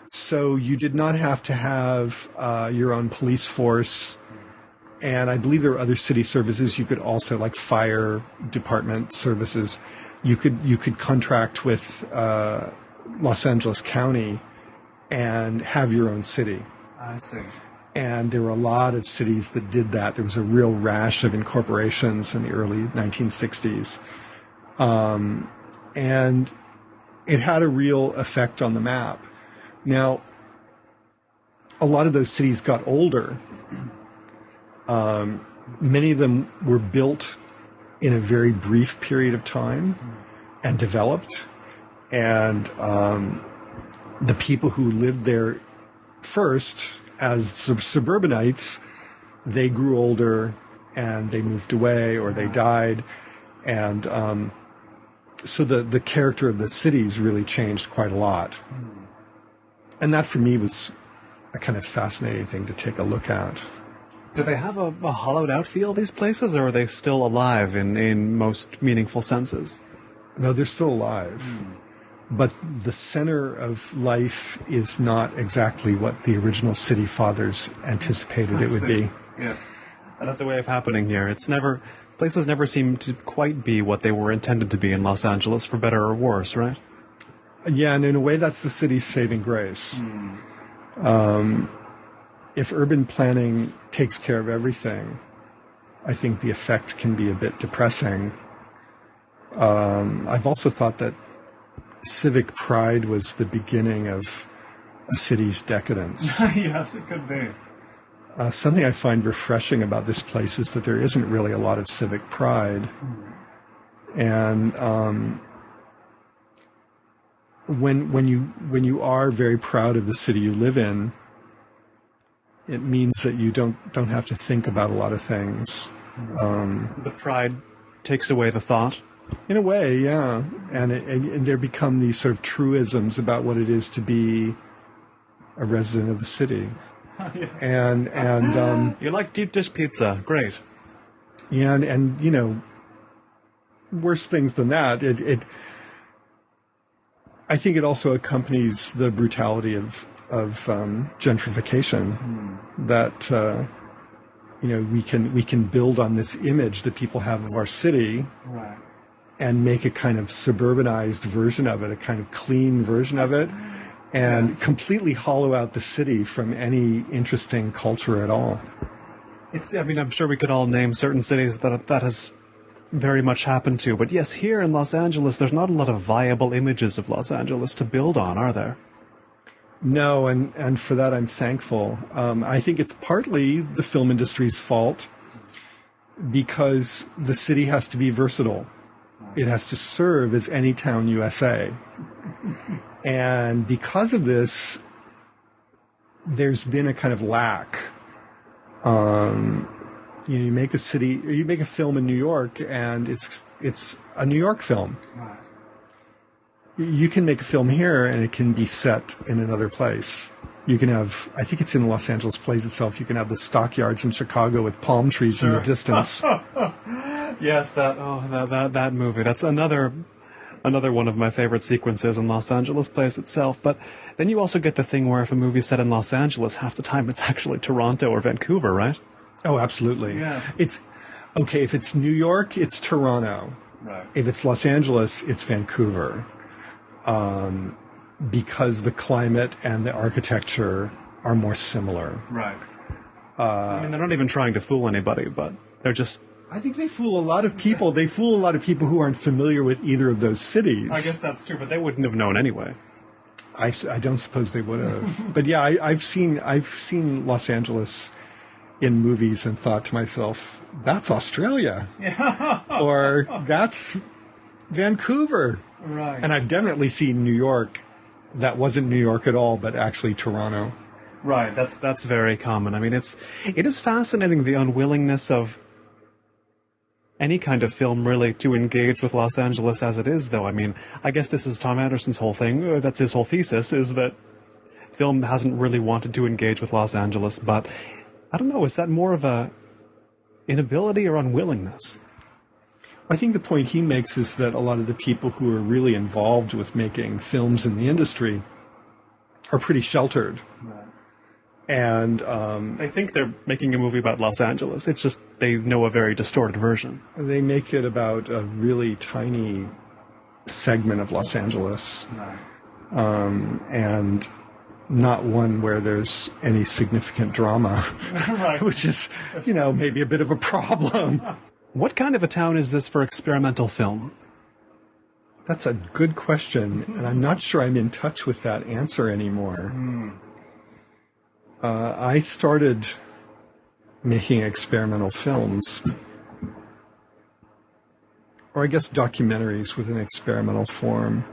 So you did not have to have your own police force. And I believe there were other city services you could also, like fire department services. you could contract with Los Angeles County and have your own city. I see. And there were a lot of cities that did that. There was a real rash of incorporations in the early 1960s. And it had a real effect on the map. Now, a lot of those cities got older. Many of them were built in a very brief period of time and developed. And the people who lived there first, as suburbanites, they grew older and they moved away or they died. And so the character of the cities really changed quite a lot. And that for me was a kind of fascinating thing to take a look at. Do they have a hollowed out feel, these places, or are they still alive in most meaningful senses? No, they're still alive. But the center of life is not exactly what the original city fathers anticipated it would be. Yes. And that's a way of happening here. Places never seem to quite be what they were intended to be in Los Angeles, for better or worse, right? Yeah, and in a way that's the city's saving grace. If urban planning takes care of everything, I think the effect can be a bit depressing. I've also thought that civic pride was the beginning of a city's decadence. Yes, it could be. Something I find refreshing about this place is that there isn't really a lot of civic pride. And when you are very proud of the city you live in, it means that you don't have to think about a lot of things. The pride takes away the thought. In a way, yeah. And there become these sort of truisms about what it is to be a resident of the city. Yeah. And you like deep dish pizza. Great. Yeah, and you know, worse things than that. I think it also accompanies the brutality of gentrification. That you know, we can build on this image that people have of our city. Right. And make a kind of suburbanized version of it, a kind of clean version of it, and completely hollow out the city from any interesting culture at all. I'm sure we could all name certain cities that has very much happened to, but yes, here in Los Angeles, there's not a lot of viable images of Los Angeles to build on, are there? No, and for that I'm thankful. I think it's partly the film industry's fault, because the city has to be versatile. It has to serve as any town USA. And because of this, there's been a kind of lack. You make a film in New York, and it's a New York film. You can make a film here, and it can be set in another place. You can have, I think it's in Los Angeles Plays itself, you can have the stockyards in Chicago with palm trees in the distance. Yes, that movie. That's another one of my favorite sequences in Los Angeles Plays itself. But then you also get the thing where if a movie's set in Los Angeles, half the time it's actually Toronto or Vancouver, right? Oh, absolutely. Yes. If it's New York, it's Toronto. Right. If it's Los Angeles, it's Vancouver. Because the climate and the architecture are more similar. Right. They're not even trying to fool anybody, but they're just... I think they fool a lot of people. They fool a lot of people who aren't familiar with either of those cities. I guess that's true, but they wouldn't have known anyway. I don't suppose they would have. But yeah, I've seen Los Angeles in movies and thought to myself, that's Australia. Or that's Vancouver. Right. And I've definitely seen New York that wasn't New York at all, but actually Toronto. Right, that's very common. I mean, it is fascinating, the unwillingness of any kind of film really to engage with Los Angeles as it is, though. I mean, I guess this is Thom Andersen's whole thing. That's his whole thesis, is that film hasn't really wanted to engage with Los Angeles, but I don't know, is that more of a inability or unwillingness? I think the point he makes is that a lot of the people who are really involved with making films in the industry are pretty sheltered. Right. And they think they're making a movie about Los Angeles. It's just they know a very distorted version. They make it about a really tiny segment of Los Angeles, and not one where there's any significant drama, which is, maybe a bit of a problem. What kind of a town is this for experimental film? That's a good question, and I'm not sure I'm in touch with that answer anymore. I started making experimental films, or I guess documentaries with an experimental form.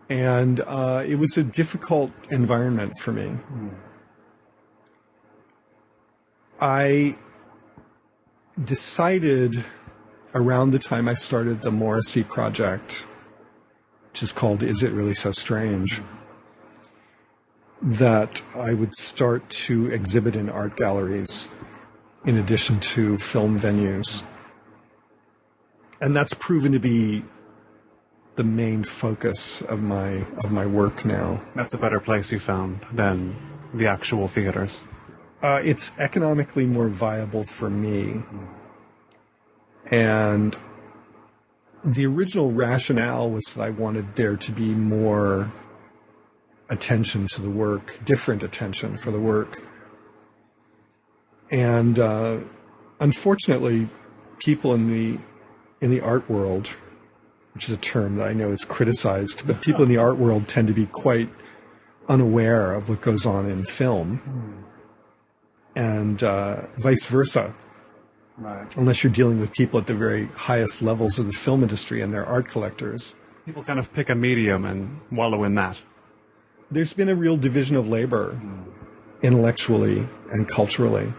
And it was a difficult environment for me. I decided around the time I started the Morrissey project, which is called Is It Really So Strange?, that I would start to exhibit in art galleries in addition to film venues. And that's proven to be the main focus of my work now. That's a better place you found than the actual theaters. It's economically more viable for me. And the original rationale was that I wanted there to be more attention to the work, different attention for the work. And unfortunately, people in the art world, which is a term that I know is criticized, but people in the art world tend to be quite unaware of what goes on in film, and vice versa. Right. Unless you're dealing with people at the very highest levels of the film industry and they're art collectors. People kind of pick a medium and wallow in that. There's been a real division of labor, intellectually and culturally.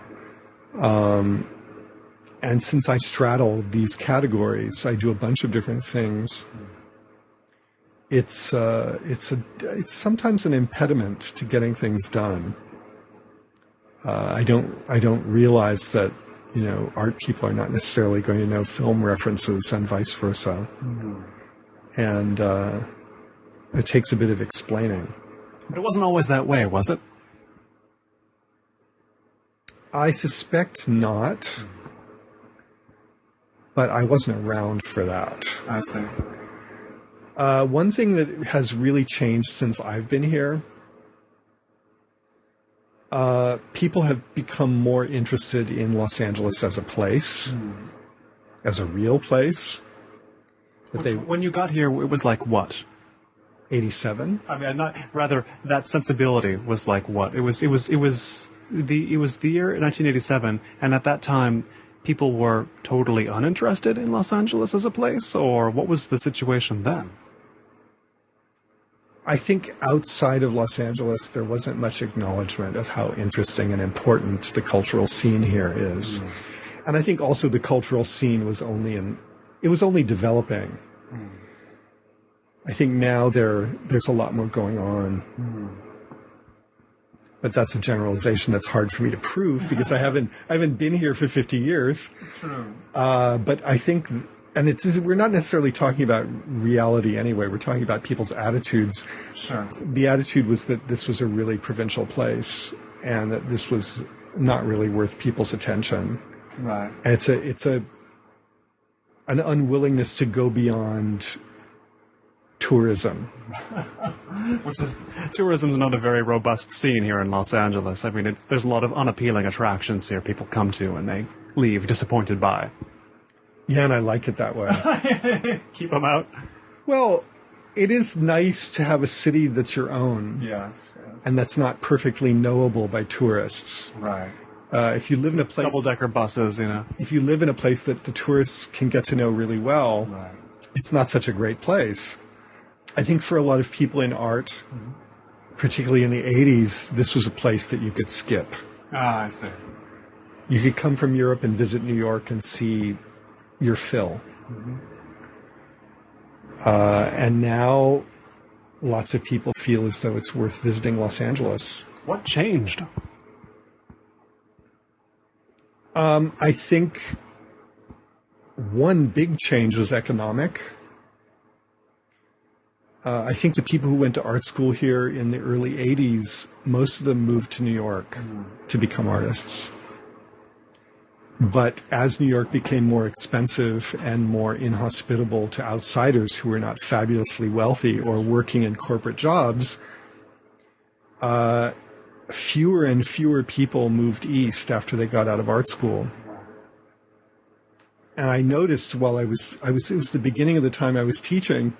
And since I straddle these categories, I do a bunch of different things. It's sometimes an impediment to getting things done. I don't realize that, art people are not necessarily going to know film references and vice versa. And it takes a bit of explaining. But it wasn't always that way, was it? I suspect not. But I wasn't around for that. I see. One thing that has really changed since I've been here, people have become more interested in Los Angeles as a place, as a real place. When you got here, it was like what? 87. I mean, that sensibility was like what? It was the year 1987, and at that time, people were totally uninterested in Los Angeles as a place, or what was the situation then? I think outside of Los Angeles, there wasn't much acknowledgement of how interesting and important the cultural scene here is. And I think also the cultural scene was only developing. I think now there's a lot more going on. But that's a generalization that's hard for me to prove because I haven't been here for 50 years. True. But I think, and we're not necessarily talking about reality anyway. We're talking about people's attitudes. Sure. The attitude was that this was a really provincial place and that this was not really worth people's attention. Right. And it's an unwillingness to go beyond tourism. Tourism's not a very robust scene here in Los Angeles. I mean, there's a lot of unappealing attractions here people come to and they leave disappointed by. Yeah, and I like it that way. Keep them out. Well, it is nice to have a city that's your own. Yes. And that's not perfectly knowable by tourists. Right. If you live in a place... Double-decker buses, If you live in a place that the tourists can get to know really well, right, it's not such a great place. I think for a lot of people in art, particularly in the 80s, this was a place that you could skip. Ah, I see. You could come from Europe and visit New York and see your fill. And now lots of people feel as though it's worth visiting Los Angeles. What changed? I think one big change was economic. I think the people who went to art school here in the early 80s, most of them moved to New York to become artists. But as New York became more expensive and more inhospitable to outsiders who were not fabulously wealthy or working in corporate jobs, fewer and fewer people moved east after they got out of art school. And I noticed while it was the beginning of the time I was teaching,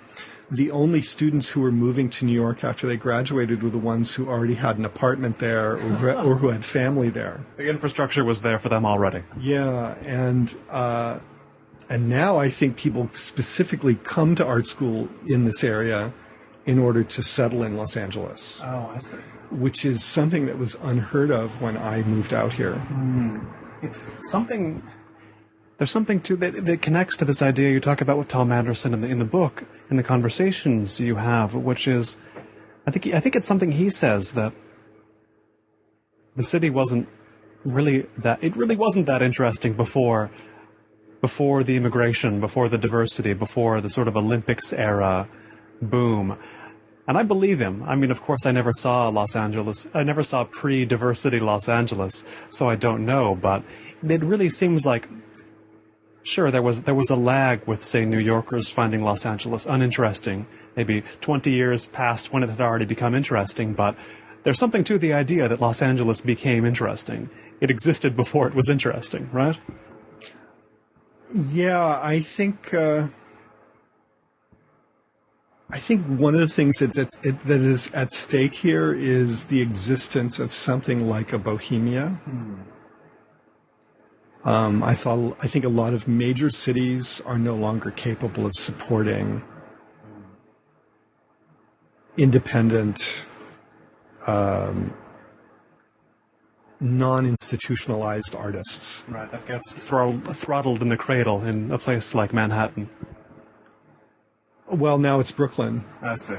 the only students who were moving to New York after they graduated were the ones who already had an apartment there or who had family there. The infrastructure was there for them already. Yeah, and now I think people specifically come to art school in this area in order to settle in Los Angeles. Oh, I see. Which is something that was unheard of when I moved out here. It's something... There's something too that connects to this idea you talk about with Thom Andersen in the book, in the conversations you have, which is, I think it's something he says, that the city wasn't really that interesting before the immigration, before the diversity, before the sort of Olympics era boom. And I believe him. I mean, of course, I never saw Los Angeles. I never saw pre-diversity Los Angeles, so I don't know. But it really seems like, sure, there was a lag with, say, New Yorkers finding Los Angeles uninteresting, maybe 20 years past when it had already become interesting, but there's something to the idea that Los Angeles became interesting. It existed before it was interesting, right? Yeah, I think one of the things that is at stake here is the existence of something like a bohemia. I think a lot of major cities are no longer capable of supporting independent, non-institutionalized artists. Right, that gets throttled in the cradle in a place like Manhattan. Well, now it's Brooklyn. I see.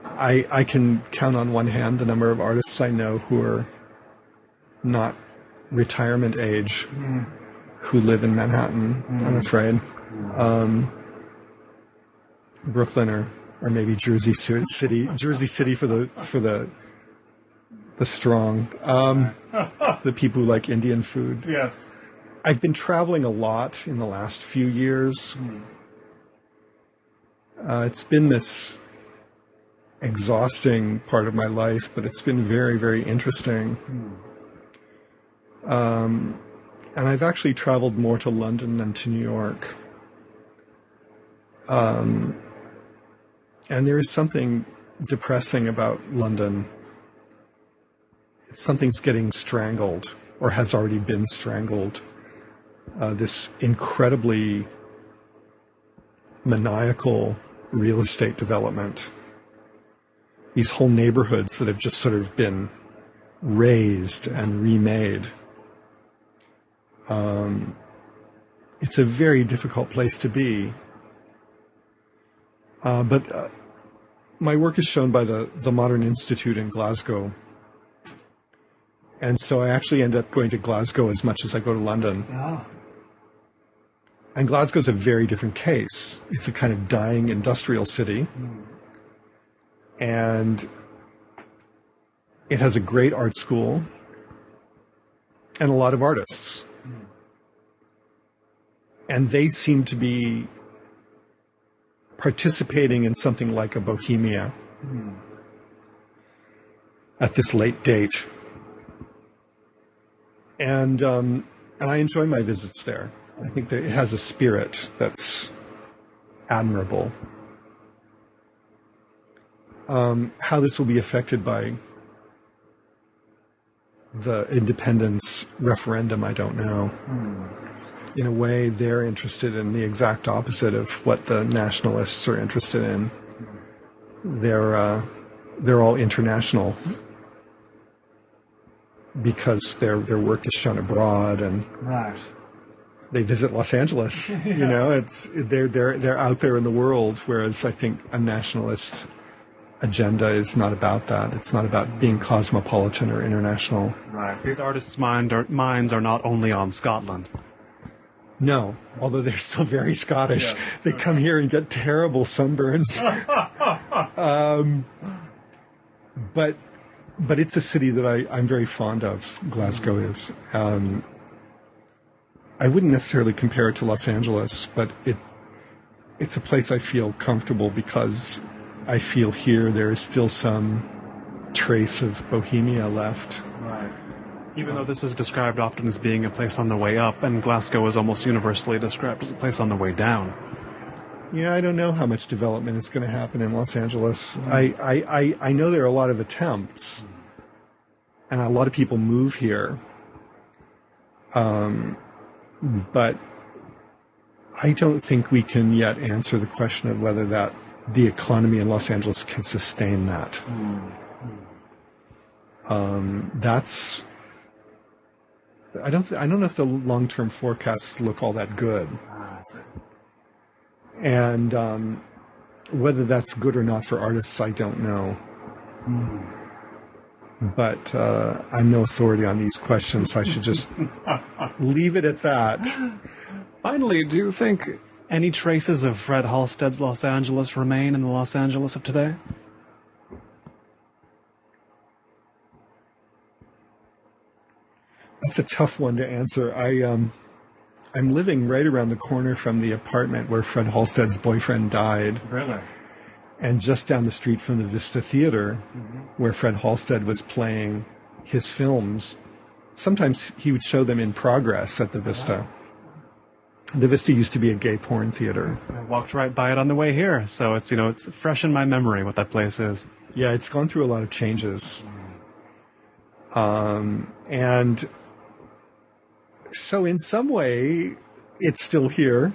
I can count on one hand the number of artists I know who are not retirement age, who live in Manhattan, I'm afraid. Brooklyn or maybe Jersey City for the strong, the people who like Indian food. Yes. I've been traveling a lot in the last few years. It's been this exhausting part of my life, but it's been very, very interesting. And I've actually traveled more to London than to New York. And there is something depressing about London. Something's getting strangled, or has already been strangled. This incredibly maniacal real estate development. These whole neighborhoods that have just sort of been razed and remade. It's a very difficult place to be. But my work is shown by the Modern Institute in Glasgow. And so I actually end up going to Glasgow as much as I go to London. Oh. And Glasgow's a very different case. It's a kind of dying industrial city. And it has a great art school and a lot of artists. And they seem to be participating in something like a bohemia at this late date. And I enjoy my visits there. I think that it has a spirit that's admirable. How this will be affected by the independence referendum, I don't know. In a way, they're interested in the exact opposite of what the nationalists are interested in. They're all international because their work is shown abroad, and Right. they visit Los Angeles. Yes. You know, they're out there in the world. Whereas I think a nationalist agenda is not about that. It's not about being cosmopolitan or international. Right. These artists' minds are not only on Scotland. No, although they're still very Scottish. Yeah. They come here and get terrible sunburns. But but it's a city that I'm very fond of. Glasgow is. I wouldn't necessarily compare it to Los Angeles, but it's a place I feel comfortable because I feel here there is still some trace of bohemia left. Right. Even though this is described often as being a place on the way up, and Glasgow is almost universally described as a place on the way down. Yeah, I don't know how much development is going to happen in Los Angeles. I know there are a lot of attempts, and a lot of people move here. But I don't think we can yet answer the question of whether the economy in Los Angeles can sustain that. I don't know if the long-term forecasts look all that good. And whether that's good or not for artists, I don't know. But I'm no authority on these questions, so I should just leave it at that. Finally, do you think any traces of Fred Halsted's Los Angeles remain in the Los Angeles of today? That's a tough one to answer. I'm living right around the corner from the apartment where Fred Halsted's boyfriend died. Really? And just down the street from the Vista Theater, where Fred Halsted was playing his films. Sometimes he would show them in progress at the Vista. Wow. The Vista used to be a gay porn theater. I walked right by it on the way here, so it's fresh in my memory what that place is. Yeah, it's gone through a lot of changes. And so in some way, it's still here.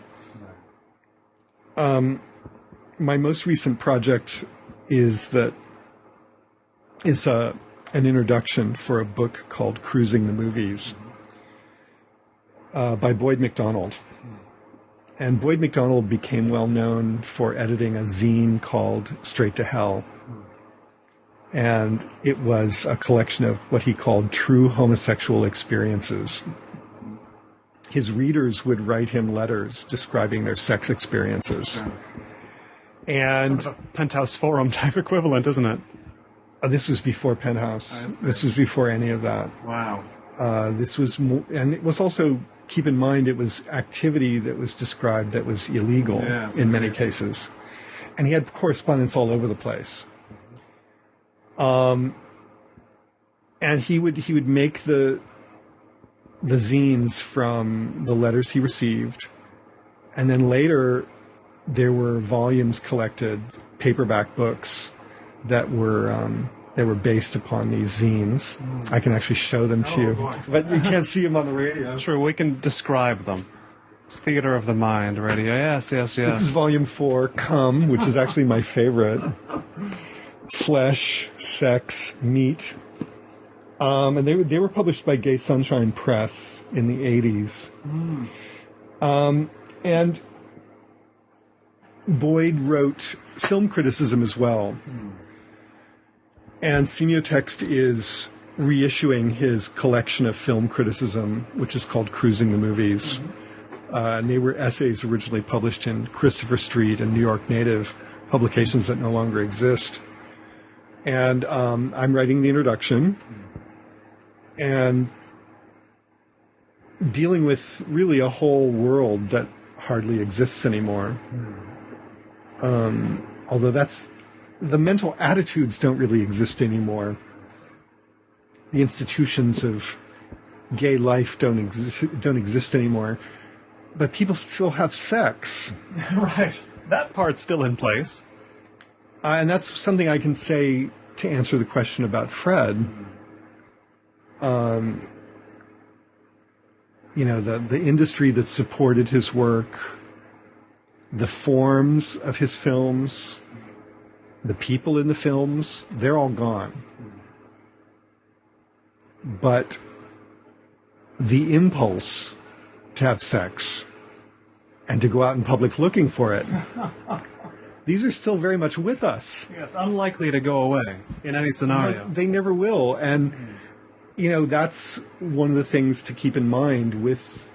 My most recent project is an introduction for a book called Cruising the Movies by Boyd McDonald. And Boyd McDonald became well known for editing a zine called Straight to Hell. And it was a collection of what he called true homosexual experiences. His readers would write him letters describing their sex experiences. And sort of a Penthouse Forum type equivalent, isn't it? This was before Penthouse. This was before any of that. Wow. And it was also, keep in mind, it was activity that was described that was illegal in many cases. And he had correspondence all over the place. And he would make the zines from the letters he received, and then later there were volumes collected, paperback books that were based upon these zines. I can actually show them to you, but you can't see them on the radio. Sure, we can describe them. It's theater of the mind, radio. Yes. This is volume 4, Come, which is actually my favorite. Flesh, Sex, Meat. And they were published by Gay Sunshine Press in the 80s. And Boyd wrote film criticism as well. And Semiotext is reissuing his collection of film criticism, which is called Cruising the Movies. And they were essays originally published in Christopher Street and New York Native, publications that no longer exist. And I'm writing the introduction and dealing with really a whole world that hardly exists anymore. Although the mental attitudes don't really exist anymore. The institutions of gay life don't exist anymore. But people still have sex. Right. That part's still in place. And that's something I can say to answer the question about Fred. The industry that supported his work, the forms of his films, the people in the films, they're all gone. But the impulse to have sex and to go out in public looking for it, these are still very much with us. Yes, unlikely to go away in any scenario. They never will. And, that's one of the things to keep in mind with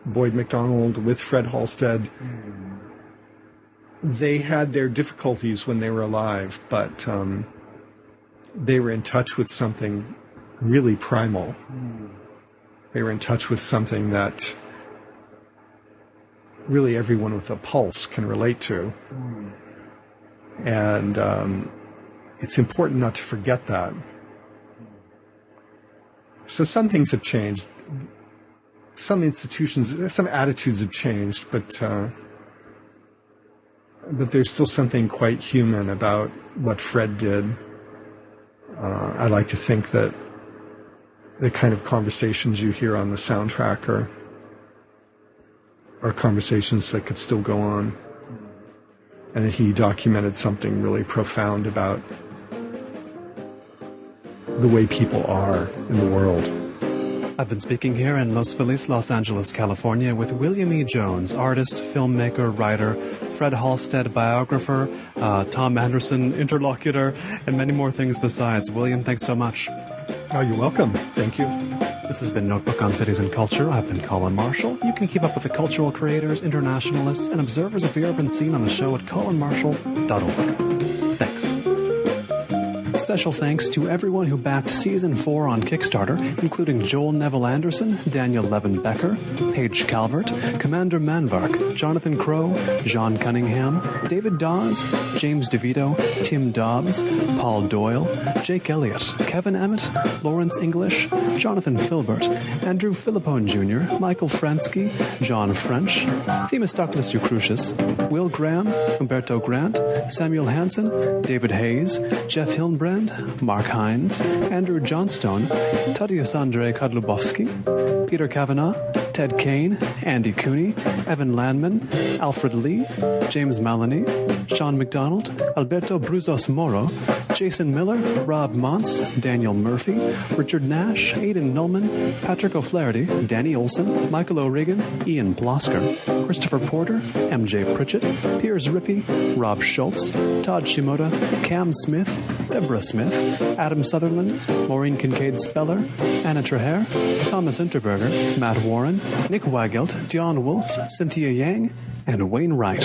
Boyd McDonald, with Fred Halsted. They had their difficulties when they were alive, but they were in touch with something really primal. They were in touch with something that really everyone with a pulse can relate to. And it's important not to forget that. So some things have changed. Some institutions, some attitudes have changed, but there's still something quite human about what Fred did. I like to think that the kind of conversations you hear on the soundtrack are conversations that could still go on. And that he documented something really profound about the way people are in the world. I've been speaking here in Los Feliz, Los Angeles, California, with William E. Jones, artist, filmmaker, writer, Fred Halsted, biographer, Thom Andersen, interlocutor, and many more things besides. William, thanks so much. Oh, you're welcome. Thank you. This has been Notebook on Cities and Culture. I've been Colin Marshall. You can keep up with the cultural creators, internationalists, and observers of the urban scene on the show at colinmarshall.org. Thanks. Special thanks to everyone who backed Season 4 on Kickstarter, including Joel Neville Anderson, Daniel Levin Becker, Paige Calvert, Commander Manvark, Jonathan Crow, John Cunningham, David Dawes, James DeVito, Tim Dobbs, Paul Doyle, Jake Elliott, Kevin Emmett, Lawrence English, Jonathan Filbert, Andrew Philippone Jr., Michael Fransky, John French, Themistocles Eucrucius, Will Graham, Umberto Grant, Samuel Hansen, David Hayes, Jeff Hillenbrand, Mark Hines, Andrew Johnstone, Tadeusz Andrzej Kodlubowski, Peter Kavanaugh, Ted Kane, Andy Cooney, Evan Landman, Alfred Lee, James Maloney, Sean McDonald, Alberto Bruzos Moro, Jason Miller, Rob Montz, Daniel Murphy, Richard Nash, Aidan Nullman, Patrick O'Flaherty, Danny Olson, Michael O'Regan, Ian Plosker, Christopher Porter, MJ Pritchett, Piers Rippey, Rob Schultz, Todd Shimoda, Cam Smith, Deborah Smith, Adam Sutherland, Maureen Kincaid Speller, Anna Traher, Thomas Unterberger, Matt Warren, Nick Weigelt, Dion Wolf, Cynthia Yang, and Wayne Wright.